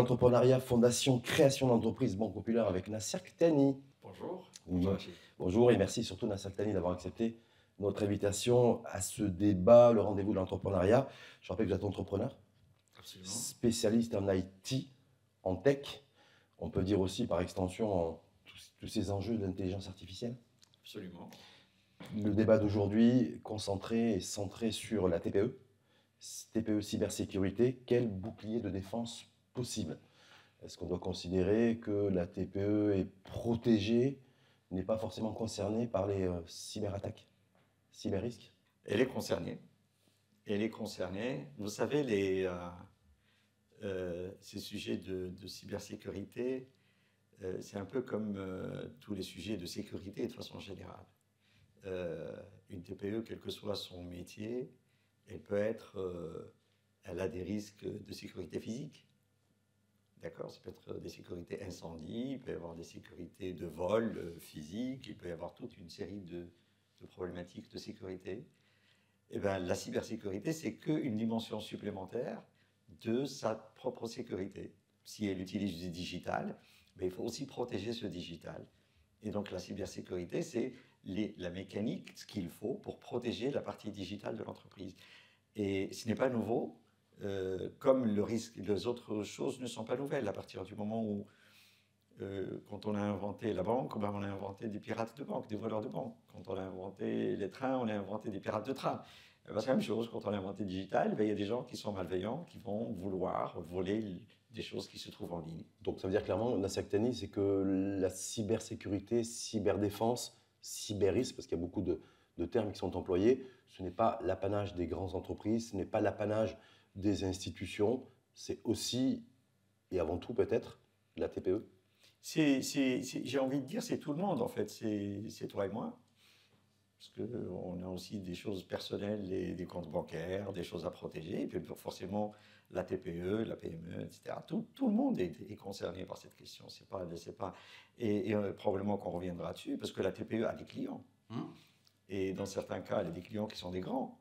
l'entrepreneuriat, Fondation Création d'entreprise Banque Populaire avec Nasser Khtani. Bonjour. Bonjour. Bonjour et merci surtout Nasser Khtani d'avoir accepté notre invitation à ce débat, le rendez-vous de l'entrepreneuriat. Je rappelle que vous êtes entrepreneur, Absolument. spécialiste en IT, en tech. On peut dire aussi par extension en tous ces enjeux d'intelligence artificielle. Absolument. Le débat d'aujourd'hui concentré et centré sur la TPE. TPE cybersécurité, quel bouclier de défense possible? Est-ce qu'on doit considérer que la TPE est protégée, n'est pas forcément concernée par les cyberattaques, cyberrisques? Elle est concernée. Elle est concernée. Vous savez, ces sujets de cybersécurité, c'est un peu comme tous les sujets de sécurité de façon générale. Une TPE, quel que soit son métier, elle a des risques de sécurité physique. D'accord, ça peut être des sécurités incendie, il peut y avoir des sécurités de vol physique, il peut y avoir toute une série de problématiques de sécurité. Et bien, la cybersécurité, c'est qu'une dimension supplémentaire de sa propre sécurité. Si elle utilise du digital, mais il faut aussi protéger ce digital. Et donc la cybersécurité, c'est la mécanique, ce qu'il faut pour protéger la partie digitale de l'entreprise. Et ce n'est pas nouveau, comme le risque, les autres choses ne sont pas nouvelles. À partir du moment où, quand on a inventé la banque, ben on a inventé des pirates de banque, des voleurs de banque. Quand on a inventé les trains, on a inventé des pirates de train. Ben c'est la même chose, quand on a inventé le digital, ben il y a des gens qui sont malveillants, qui vont vouloir voler des choses qui se trouvent en ligne. Donc ça veut dire clairement, Nasser Khtani, c'est que la cybersécurité, cyberdéfense, cyberrisque, parce qu'il y a beaucoup de termes qui sont employés, ce n'est pas l'apanage des grandes entreprises, ce n'est pas l'apanage des institutions, c'est aussi, et avant tout peut-être, la TPE. J'ai envie de dire, c'est tout le monde en fait, c'est toi et moi. Parce qu'on a aussi des choses personnelles, des comptes bancaires, des choses à protéger, et puis forcément la TPE, la PME, etc. Tout le monde est concerné par cette question. Et probablement qu'on reviendra dessus, parce que la TPE a des clients. Et dans certains cas, elle a des clients qui sont des grands.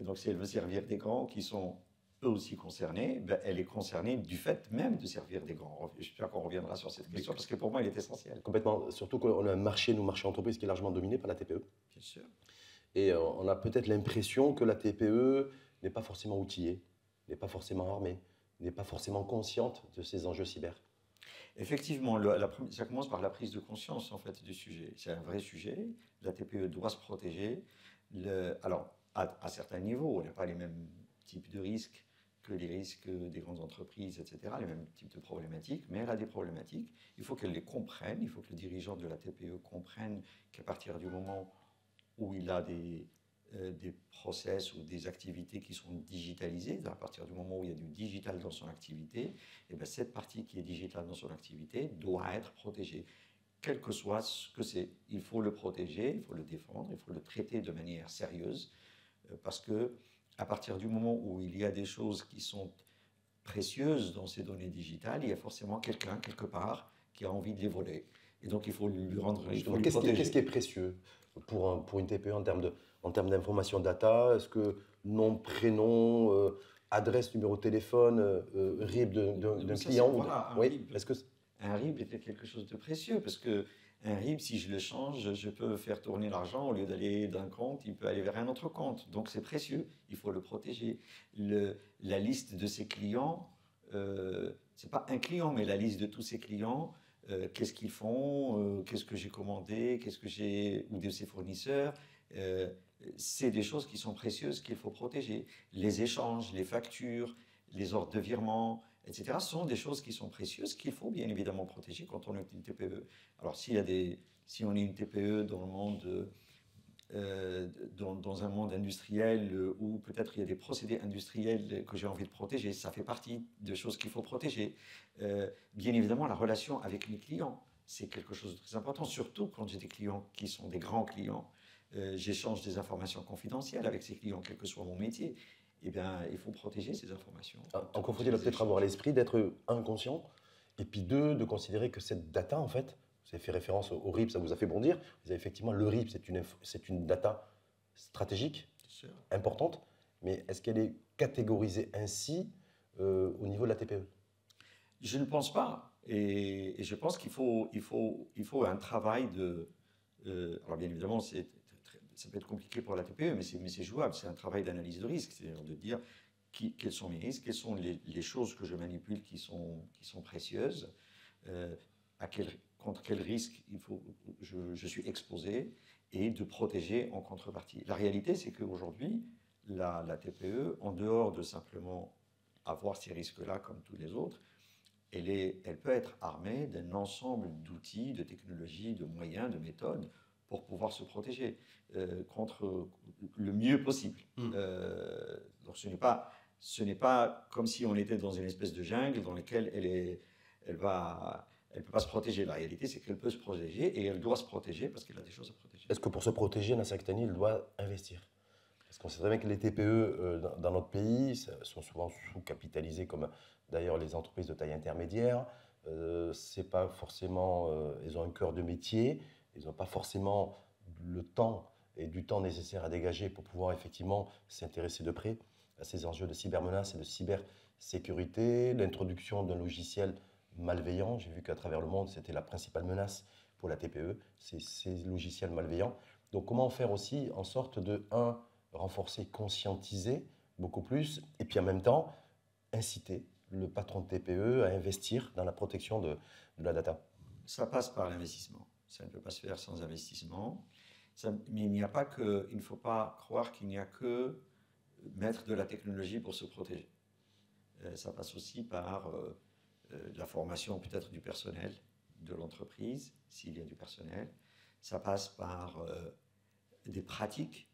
Et donc si elle veut servir des grands qui sont eux aussi concernés, ben, elle est concernée du fait même de servir des grands. J'espère qu'on reviendra sur cette question, parce que pour moi, elle est essentielle. Complètement, surtout qu'on a un marché, nous, marché entreprise, qui est largement dominé par la TPE. Bien sûr. Et on a peut-être l'impression que la TPE n'est pas forcément outillée, n'est pas forcément armée, n'est pas forcément consciente de ces enjeux cyber. Effectivement, ça commence par la prise de conscience en fait, du sujet. C'est un vrai sujet. La TPE doit se protéger. Alors, à certains niveaux, on n'a pas les mêmes types de risques que les risques des grandes entreprises, etc., les mêmes types de problématiques, mais elle a des problématiques. Il faut qu'elle les comprenne, il faut que le dirigeant de la TPE comprenne qu'à partir du moment où il a des process ou des activités qui sont digitalisées, à partir du moment où il y a du digital dans son activité, et bien cette partie qui est digitale dans son activité doit être protégée. Quel que soit ce que c'est, il faut le protéger, il faut le défendre, il faut le traiter de manière sérieuse, parce que à partir du moment où il y a des choses qui sont précieuses dans ces données digitales, il y a forcément quelqu'un, quelque part, qui a envie de les voler. Et donc il faut lui rendre, il faut lui protéger. Qu'est-ce qui est précieux pour une TPE en termes d'information data? Est-ce que nom, prénom, adresse, numéro de téléphone, RIB d'un client? Voilà, Oui, un RIB était quelque chose de précieux, parce que un RIB, si je le change, je peux faire tourner l'argent, au lieu d'aller d'un compte, il peut aller vers un autre compte. Donc c'est précieux, il faut le protéger. La liste de ses clients, c'est pas un client, mais la liste de tous ses clients, qu'est-ce qu'ils font, qu'est-ce que j'ai commandé, ou de ses fournisseurs, c'est des choses qui sont précieuses qu'il faut protéger. Les échanges, les factures, les ordres de virement, etc., sont des choses qui sont précieuses qu'il faut bien évidemment protéger quand on est une TPE. Alors si on est une TPE dans le monde, dans un monde industriel où peut-être il y a des procédés industriels que j'ai envie de protéger, ça fait partie de choses qu'il faut protéger. Bien évidemment, la relation avec mes clients, c'est quelque chose de très important, surtout quand j'ai des clients qui sont des grands clients. J'échange des informations confidentielles avec ces clients, quel que soit mon métier. Eh bien, il faut protéger ces informations. Encore faut-il peut-être avoir l'esprit d'être inconscient, et puis deux, de considérer que cette data, en fait, vous avez fait référence au RIB, ça vous a fait bondir, vous avez effectivement le RIB, c'est une data stratégique, importante, mais est-ce qu'elle est catégorisée ainsi au niveau de la TPE? Je ne pense pas. Et je pense qu'il faut un travail de... alors bien évidemment, ça peut être compliqué pour la TPE, mais c'est jouable. C'est un travail d'analyse de risque, c'est-à-dire de dire quels sont mes risques, quelles sont les choses que je manipule qui sont précieuses, euh, contre quel risque je suis exposé, et de protéger en contrepartie. La réalité, c'est qu'aujourd'hui, la TPE, en dehors de simplement avoir ces risques-là comme tous les autres, elle peut être armée d'un ensemble d'outils, de technologies, de moyens, de méthodes pour pouvoir se protéger contre le mieux possible. Donc ce n'est pas comme si on était dans une espèce de jungle dans laquelle elle peut pas se protéger. La réalité, c'est qu'elle peut se protéger et elle doit se protéger parce qu'elle a des choses à protéger. Est-ce que pour se protéger, Nasser Khtani, il doit investir? Parce qu'on sait très bien que les TPE dans notre pays sont souvent sous-capitalisées, comme d'ailleurs les entreprises de taille intermédiaire. C'est pas forcément, ils ont un cœur de métier, ils n'ont pas forcément le temps et du temps nécessaire à dégager pour pouvoir effectivement s'intéresser de près à ces enjeux de cybermenaces et de cybersécurité. L'introduction d'un logiciel malveillant, j'ai vu qu'à travers le monde, c'était la principale menace pour la TPE, c'est ces logiciels malveillants. Donc comment faire aussi en sorte de, renforcer, conscientiser beaucoup plus, et puis en même temps, inciter le patron de TPE à investir dans la protection de la data? Ça passe par l'investissement. Ça ne peut pas se faire sans investissement. Mais il ne faut pas croire qu'il n'y a que mettre de la technologie pour se protéger. Ça passe aussi par la formation peut-être du personnel de l'entreprise, s'il y a du personnel. Ça passe par des pratiques.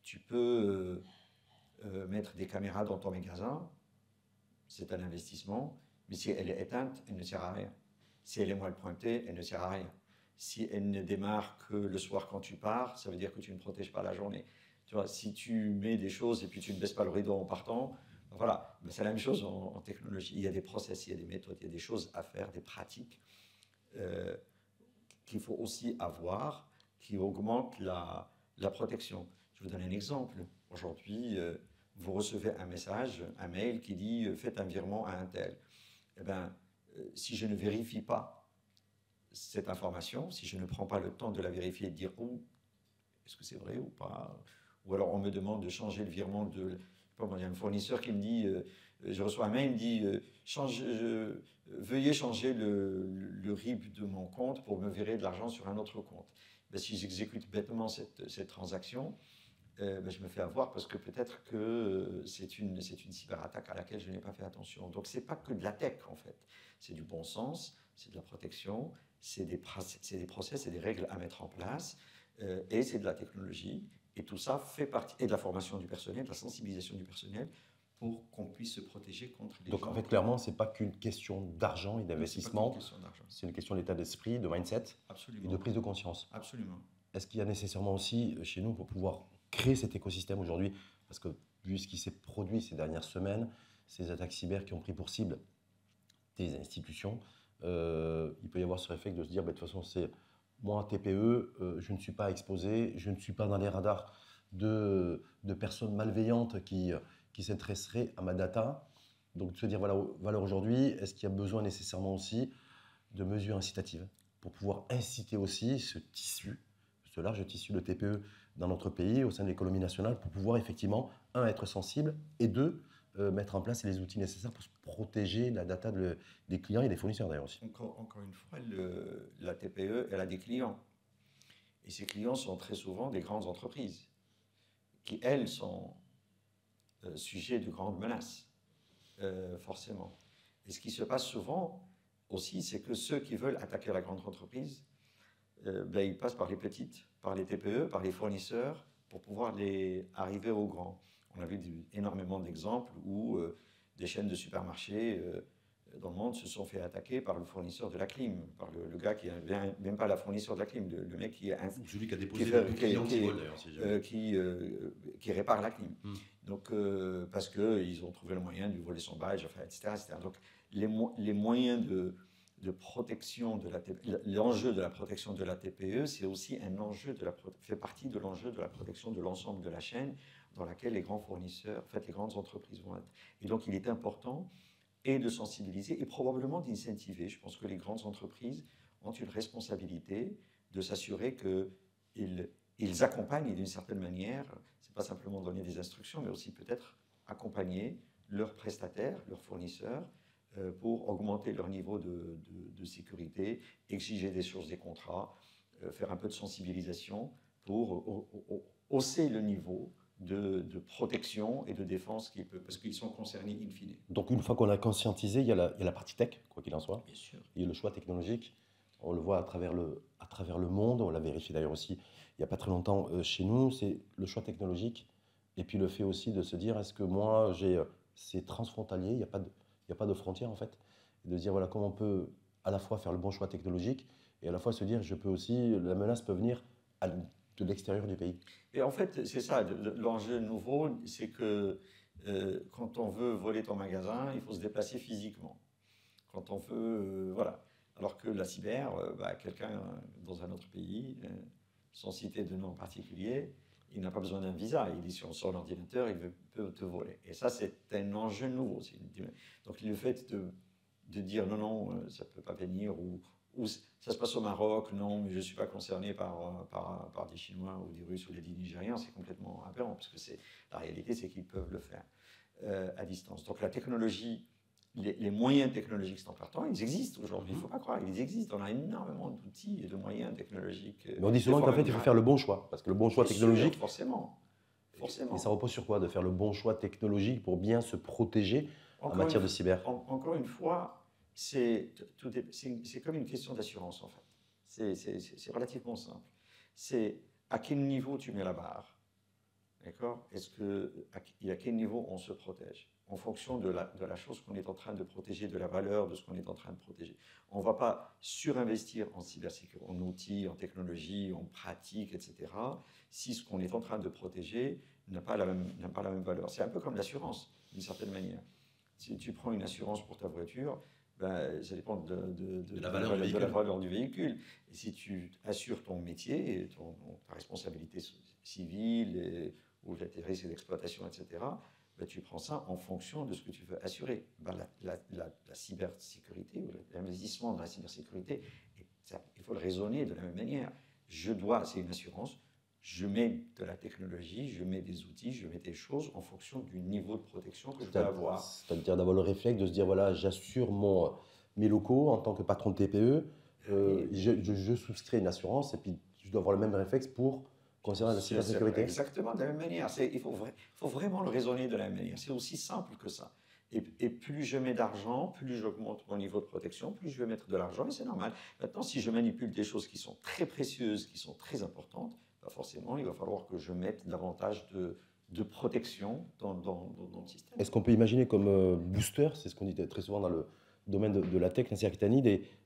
Tu peux mettre des caméras dans ton magasin, c'est un investissement, mais si elle est éteinte, elle ne sert à rien. Si elle est mal pointée, elle ne sert à rien. Si elle ne démarre que le soir quand tu pars, ça veut dire que tu ne protèges pas la journée. Tu vois, si tu mets des choses et puis tu ne baisses pas le rideau en partant, voilà, c'est la même chose en technologie. Il y a des process, il y a des méthodes, il y a des choses à faire, des pratiques euh, qu'il faut aussi avoir, qui augmentent la protection. Je vous donne un exemple. Aujourd'hui, vous recevez un message, un mail qui dit faites un virement à un tel. Eh bien, si je ne vérifie pas cette information, si je ne prends pas le temps de la vérifier et de dire est-ce que c'est vrai ou pas, ou alors on me demande de changer le virement de... Il y a un fournisseur qui me dit, je reçois un mail, il me dit veuillez changer le RIB de mon compte pour me virer de l'argent sur un autre compte. Ben, si j'exécute bêtement cette transaction, je me fais avoir parce que peut-être que c'est une cyberattaque à laquelle je n'ai pas fait attention. Donc c'est pas que de la tech en fait, c'est du bon sens, c'est de la protection, c'est des process, c'est des règles à mettre en place, et c'est de la technologie. Et tout ça fait partie, et de la formation du personnel, de la sensibilisation du personnel, pour qu'on puisse se protéger contre les gens. Donc en fait, clairement, ce n'est pas qu'une question d'argent et d'investissement, c'est une question d'état d'esprit, de mindset. Absolument. Et de prise de conscience. Absolument. Est-ce qu'il y a nécessairement aussi chez nous, pour pouvoir créer cet écosystème aujourd'hui, parce que vu ce qui s'est produit ces dernières semaines, ces attaques cyber qui ont pris pour cible des institutions, il peut y avoir ce réflexe de se dire, de toute façon, c'est moi, TPE, je ne suis pas exposé, je ne suis pas dans les radars de personnes malveillantes qui s'intéresseraient à ma data. Donc de se dire, voilà aujourd'hui, est-ce qu'il y a besoin nécessairement aussi de mesures incitatives pour pouvoir inciter aussi ce large tissu de TPE dans notre pays, au sein de l'économie nationale, pour pouvoir effectivement, être sensible, et deux, mettre en place les outils nécessaires pour se protéger la data des clients et des fournisseurs d'ailleurs aussi. Encore une fois, la TPE, elle a des clients. Et ces clients sont très souvent des grandes entreprises qui, elles, sont sujets de grandes menaces, forcément. Et ce qui se passe souvent aussi, c'est que ceux qui veulent attaquer la grande entreprise, ils passent par les petites, par les TPE, par les fournisseurs, pour pouvoir arriver aux grands. On a vu énormément d'exemples où des chaînes de supermarchés dans le monde se sont fait attaquer par le fournisseur de la clim, par le gars qui n'est même pas la fournisseur de la clim, le mec qui est celui qui a déposé le client qui répare la clim. Donc parce qu'ils ont trouvé le moyen de lui voler son badge, etc., etc. Donc les moyens de protection de la TPE, l'enjeu de la protection de la TPE, c'est aussi un enjeu fait partie de l'enjeu de la protection de l'ensemble de la chaîne dans laquelle les grands fournisseurs, en fait les grandes entreprises vont être. Et donc il est important et de sensibiliser et probablement d'incentiver. Je pense que les grandes entreprises ont une responsabilité de s'assurer qu'ils accompagnent d'une certaine manière, c'est pas simplement donner des instructions, mais aussi peut-être accompagner leurs prestataires, leurs fournisseurs, pour augmenter leur niveau de sécurité, exiger des choses des contrats, faire un peu de sensibilisation pour hausser le niveau de protection et de défense parce qu'ils sont concernés in fine. Donc une fois qu'on a conscientisé, il y a la partie tech, quoi qu'il en soit. Bien sûr. Il y a le choix technologique. On le voit à travers le monde. On l'a vérifié d'ailleurs aussi il n'y a pas très longtemps chez nous. C'est le choix technologique. Et puis le fait aussi de se dire, est-ce que moi, c'est transfrontalier, il n'y a pas de frontières en fait. Et de se dire, voilà, comment on peut à la fois faire le bon choix technologique et à la fois se dire, je peux aussi, la menace peut venir de l'extérieur du pays. Et en fait, c'est ça, l'enjeu nouveau, c'est que quand on veut voler ton magasin, il faut se déplacer physiquement. Quand on veut, voilà. Alors que la cyber, quelqu'un dans un autre pays, sans citer de nom particulier, il n'a pas besoin d'un visa. Il est sur son ordinateur, il peut te voler. Et ça, c'est un enjeu nouveau. Donc le fait de dire non, ça ne peut pas venir, ou ça se passe au Maroc, non, mais je ne suis pas concerné par des Chinois ou des Russes ou des Nigériens, c'est complètement aberrant, parce que la réalité, c'est qu'ils peuvent le faire à distance. Donc la technologie, les moyens technologiques sont importants, ils existent aujourd'hui, il ne faut pas croire, ils existent, on a énormément d'outils et de moyens technologiques. Mais on dit souvent qu'en fait, il faut faire le bon choix, parce que le bon choix technologique… Sûr, forcément. Et ça repose sur quoi, de faire le bon choix technologique pour bien se protéger en matière de cyber? Encore une fois, c'est comme une question d'assurance, en fait. C'est relativement simple. C'est à quel niveau tu mets la barre, d'accord? À quel niveau on se protège? En fonction de la chose qu'on est en train de protéger, de la valeur de ce qu'on est en train de protéger. On ne va pas surinvestir en cybersécurité, en outils, en technologie, en pratiques, etc., si ce qu'on est en train de protéger n'a pas la même valeur. C'est un peu comme l'assurance, d'une certaine manière. Si tu prends une assurance pour ta voiture, ça dépend de la valeur du véhicule. Et si tu assures ton métier, ta responsabilité civile, ou les risques d'exploitation, etc., tu prends ça en fonction de ce que tu veux assurer. La cybersécurité, ou l'investissement dans la cybersécurité, il faut le raisonner de la même manière. C'est une assurance, je mets de la technologie, je mets des outils, je mets des choses en fonction du niveau de protection que je veux avoir. C'est-à-dire d'avoir le réflexe de se dire, voilà, j'assure mes locaux en tant que patron de TPE, je souscris une assurance, et puis je dois avoir le même réflexe pour concernant la cybersécurité. Exactement de la même manière. Il faut vraiment le raisonner de la même manière. C'est aussi simple que ça. Et plus je mets d'argent, plus j'augmente mon niveau de protection, plus je vais mettre de l'argent, et c'est normal. Maintenant, si je manipule des choses qui sont très précieuses, qui sont très importantes, forcément, il va falloir que je mette davantage de protection dans le système. Est-ce qu'on peut imaginer comme booster, c'est ce qu'on dit très souvent dans le domaine de la tech, Nasser Kettani,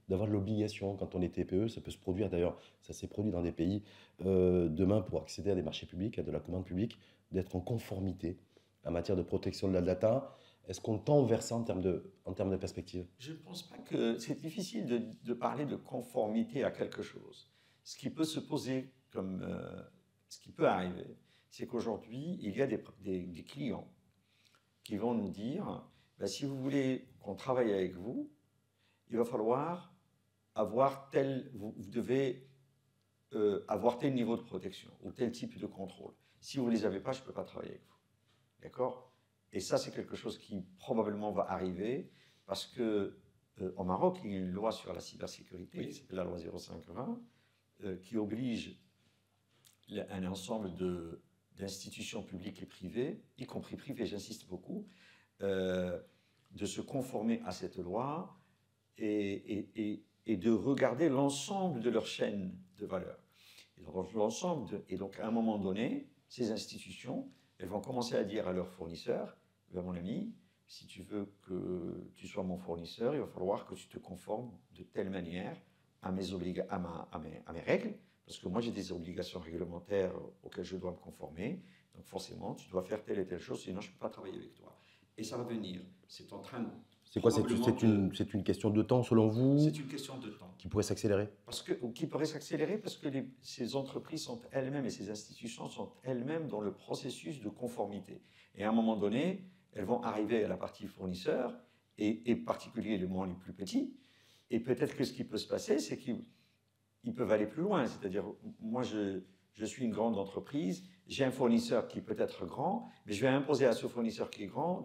d'avoir l'obligation, quand on est TPE, ça peut se produire d'ailleurs, ça s'est produit dans des pays, demain pour accéder à des marchés publics, à de la commande publique, d'être en conformité en matière de protection de la data. Est-ce qu'on tend vers ça en termes de perspective? Je ne pense pas que c'est difficile de parler de conformité à quelque chose. Ce qui peut se poser ce qui peut arriver, c'est qu'aujourd'hui, il y a des clients qui vont nous dire, si vous voulez qu'on travaille avec vous, il va falloir avoir vous devez avoir tel niveau de protection ou tel type de contrôle. Si vous ne les avez pas, je ne peux pas travailler avec vous. D'accord? Et ça, c'est quelque chose qui probablement va arriver parce qu'au Maroc, il y a une loi sur la cybersécurité, qui s'appelle la loi 0520, qui oblige un ensemble d'institutions publiques et privées, y compris privées, j'insiste beaucoup, de se conformer à cette loi et de regarder l'ensemble de leur chaîne de valeur. Et donc, à un moment donné, ces institutions, elles vont commencer à dire à leurs fournisseurs, mon ami, si tu veux que tu sois mon fournisseur, il va falloir que tu te conformes de telle manière à mes règles, parce que moi j'ai des obligations réglementaires auxquelles je dois me conformer, donc forcément tu dois faire telle et telle chose, sinon je ne peux pas travailler avec toi. Et ça va venir, c'est en train de… C'est quoi, c'est une question de temps selon vous? C'est une question de temps. Qui pourrait s'accélérer? Qui pourrait s'accélérer parce que ces entreprises sont elles-mêmes et ces institutions sont elles-mêmes dans le processus de conformité. Et à un moment donné, elles vont arriver à la partie fournisseur et particulièrement les plus petits. Et peut-être que ce qui peut se passer, c'est qu'ils peuvent aller plus loin. C'est-à-dire, moi, je suis une grande entreprise, j'ai un fournisseur qui peut être grand, mais je vais imposer à ce fournisseur qui est grand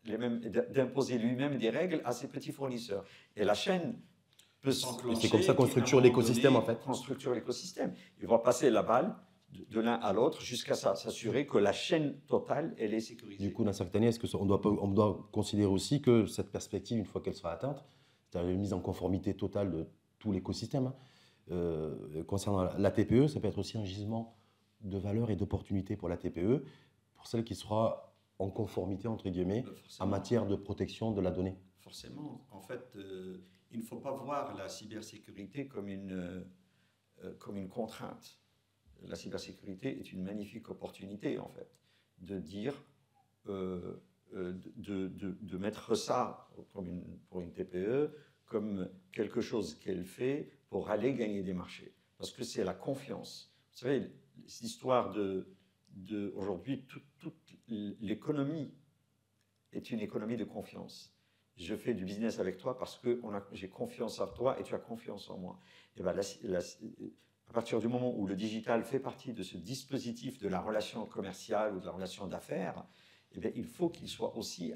d'imposer lui-même des règles à ses petits fournisseurs. Et la chaîne peut s'enclencher. C'est comme ça qu'on structure l'écosystème, en fait. On structure l'écosystème. Il va passer la balle de l'un à l'autre jusqu'à s'assurer que la chaîne totale, elle est sécurisée. Du coup, dans certaines années, est-ce qu'on doit considérer aussi que cette perspective, une fois qu'elle sera atteinte, c'est-à-dire une mise en conformité totale de tout l'écosystème, concernant la TPE, ça peut être aussi un gisement de valeur et d'opportunité pour la TPE, pour celle qui sera en conformité, entre guillemets, en matière de protection de la donnée. Forcément. En fait, il ne faut pas voir la cybersécurité comme une contrainte. La cybersécurité est une magnifique opportunité, en fait, de dire, de mettre ça pour une TPE comme quelque chose qu'elle fait pour aller gagner des marchés. Parce que c'est la confiance. Vous savez, l'histoire aujourd'hui, toute l'économie est une économie de confiance. Je fais du business avec toi parce que j'ai confiance en toi et tu as confiance en moi. Et ben, à partir du moment où le digital fait partie de ce dispositif de la relation commerciale ou de la relation d'affaires, eh bien, il faut qu'il soit aussi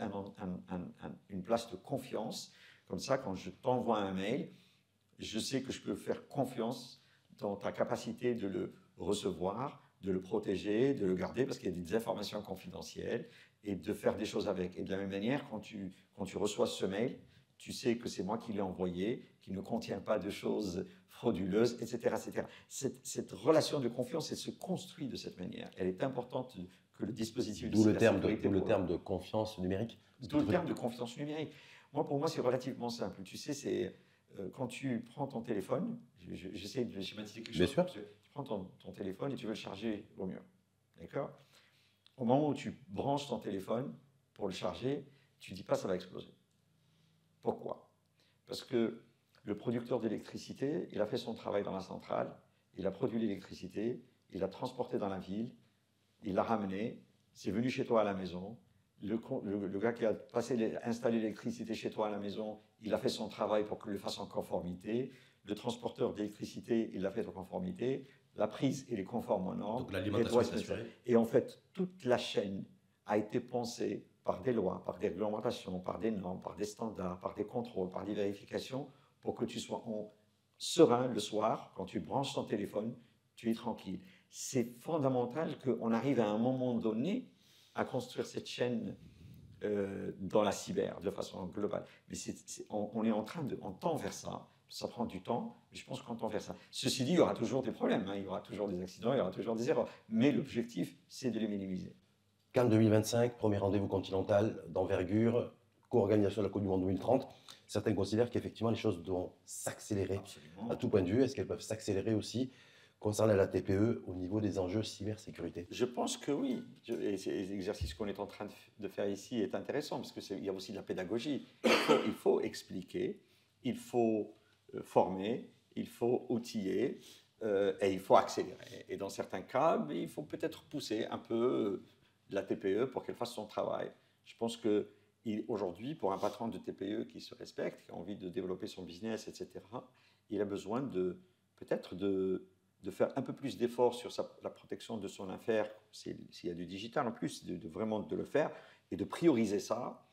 une place de confiance. Comme ça, quand je t'envoie un mail, je sais que je peux faire confiance dans ta capacité de le recevoir, de le protéger, de le garder, parce qu'il y a des informations confidentielles, et de faire des choses avec. Et de la même manière, quand tu reçois ce mail, tu sais que c'est moi qui l'ai envoyé, qui ne contient pas de choses frauduleuses, etc. etc. Cette relation de confiance, elle se construit de cette manière. Elle est importante que le dispositif de cybersécurité... D'où le terme de confiance numérique. D'où le terme de confiance numérique. Pour moi, c'est relativement simple. Tu sais, c'est quand tu prends ton téléphone, j'essaie de schématiser quelque chose. Bien sûr. Tu prends ton téléphone et tu veux le charger au mur. D'accord ? Au moment où tu branches ton téléphone pour le charger, tu ne dis pas ça va exploser. Pourquoi ? Parce que le producteur d'électricité, il a fait son travail dans la centrale, il a produit l'électricité, il l'a transporté dans la ville, il l'a ramené, c'est venu chez toi à la maison. Le gars qui a installé l'électricité chez toi à la maison, il a fait son travail pour qu'il le fasse en conformité. Le transporteur d'électricité, il l'a fait en conformité. La prise, elle est conforme aux normes. Donc l'alimentation est assurée. Et en fait, toute la chaîne a été pensée par des lois, par des réglementations, par des normes, par des standards, par des contrôles, par des vérifications, pour que tu sois serein le soir, quand tu branches ton téléphone, tu es tranquille. C'est fondamental qu'on arrive à un moment donné à construire cette chaîne dans la cyber de façon globale. Mais on est on tend vers ça. Ça prend du temps, mais je pense qu'on tend vers ça. Ceci dit, il y aura toujours des problèmes, il y aura toujours des accidents, il y aura toujours des erreurs. Mais l'objectif, c'est de les minimiser. Cannes 2025, premier rendez-vous continental d'envergure, co-organisation de la Coupe du Monde 2030. Certains considèrent qu'effectivement, les choses doivent s'accélérer. Absolument. À tout point de vue, est-ce qu'elles peuvent s'accélérer aussi concernant la TPE au niveau des enjeux cybersécurité? Je pense que oui. Et l'exercice qu'on est en train de faire ici est intéressant parce qu'il y a aussi de la pédagogie. Il faut expliquer, il faut former, il faut outiller et il faut accélérer. Et dans certains cas, il faut peut-être pousser un peu la TPE pour qu'elle fasse son travail. Je pense qu'aujourd'hui, pour un patron de TPE qui se respecte, qui a envie de développer son business, etc., il a besoin peut-être de faire un peu plus d'efforts sur la protection de son affaire, s'il y a du digital en plus, vraiment de le faire et de prioriser ça.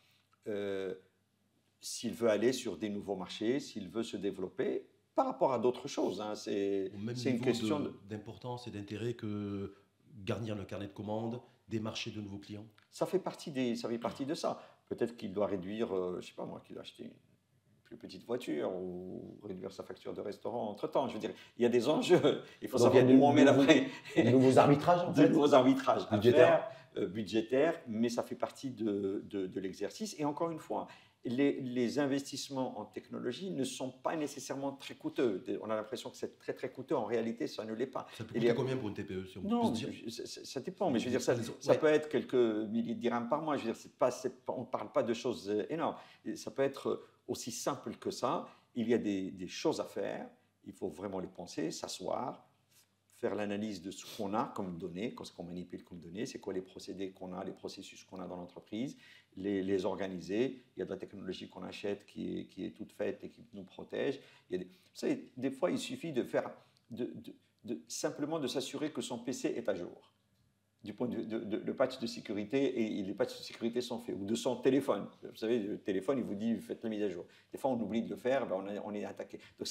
S'il veut aller sur des nouveaux marchés, s'il veut se développer, par rapport à d'autres choses. C'est une question d'importance et d'intérêt que garnir le carnet de commandes, démarcher de nouveaux clients. Ça fait partie de ça. Peut-être qu'il doit réduire, je ne sais pas moi, qu'il doit acheter une plus petite voiture ou réduire sa facture de restaurant entre-temps. Je veux dire, il y a des enjeux. Il faut savoir où on met l'après. De nouveaux arbitrages, en fait. De nouveaux arbitrages budgétaires, mais ça fait partie de l'exercice. Et encore une fois, les investissements en technologie ne sont pas nécessairement très coûteux. On a l'impression que c'est très très coûteux. En réalité, ça ne l'est pas. Ça peut coûter combien pour une TPE si on Non, peut se dire ça dépend. Mais je veux dire, ça peut être quelques milliers de dirhams par mois. Je veux dire, on ne parle pas de choses énormes. Ça peut être aussi simple que ça. Il y a des choses à faire. Il faut vraiment les penser, s'asseoir, faire l'analyse de ce qu'on a comme données, ce qu'on manipule comme données, c'est quoi les procédés qu'on a, les processus qu'on a dans l'entreprise, les organiser. Il y a de la technologie qu'on achète qui est toute faite et qui nous protège. Vous savez, des fois, il suffit de faire, simplement de s'assurer que son PC est à jour. Du point de vue le patch de sécurité, et les patchs de sécurité sont faits, ou de son téléphone. Vous savez, le téléphone, il vous dit, faites la mise à jour. Des fois, on oublie de le faire, ben on est attaqué. Donc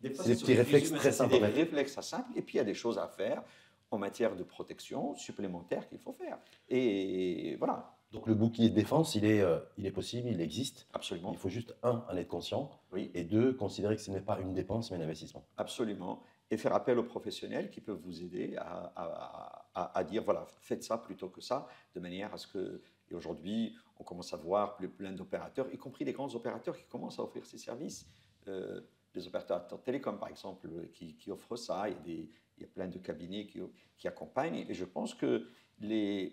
des fois, c'est des petits réflexes très simples. C'est des réflexes simples, et puis il y a des choses à faire en matière de protection supplémentaire qu'il faut faire. Et voilà. Donc le bouclier de défense, il est possible, il existe. Absolument. Il faut juste, un, en être conscient, Oui. et deux, considérer que ce n'est pas une dépense, mais un investissement. Absolument. Et faire appel aux professionnels qui peuvent vous aider à dire, voilà, faites ça plutôt que ça, de manière à ce que, et aujourd'hui, on commence à voir plein d'opérateurs, y compris les grands opérateurs qui commencent à offrir ces services. Les opérateurs télécoms, par exemple, qui offrent ça. Il y a plein de cabinets qui accompagnent. Et je pense que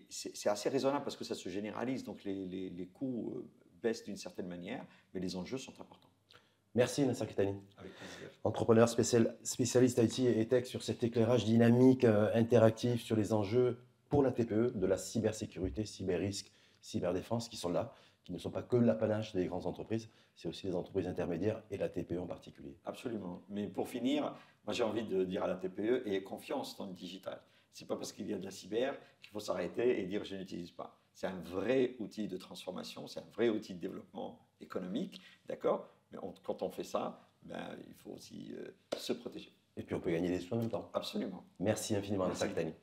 c'est assez raisonnable parce que ça se généralise. Donc les coûts baissent d'une certaine manière, mais les enjeux sont importants. Merci Nasser Kettani. Avec plaisir. Entrepreneur spécialiste IT et tech sur cet éclairage dynamique, interactif sur les enjeux pour la TPE, de la cybersécurité, cyber-risque, cyberdéfense qui sont là, qui ne sont pas que l'apanage des grandes entreprises, c'est aussi les entreprises intermédiaires et la TPE en particulier. Absolument. Mais pour finir, moi j'ai envie de dire à la TPE, ayez confiance dans le digital. Ce n'est pas parce qu'il y a de la cyber qu'il faut s'arrêter et dire je n'utilise pas. C'est un vrai outil de transformation, c'est un vrai outil de développement économique, d'accord? Mais quand on fait ça, ben, il faut aussi se protéger. Et puis on peut gagner des sous en même temps. Absolument. Merci infiniment Nasser Kettani.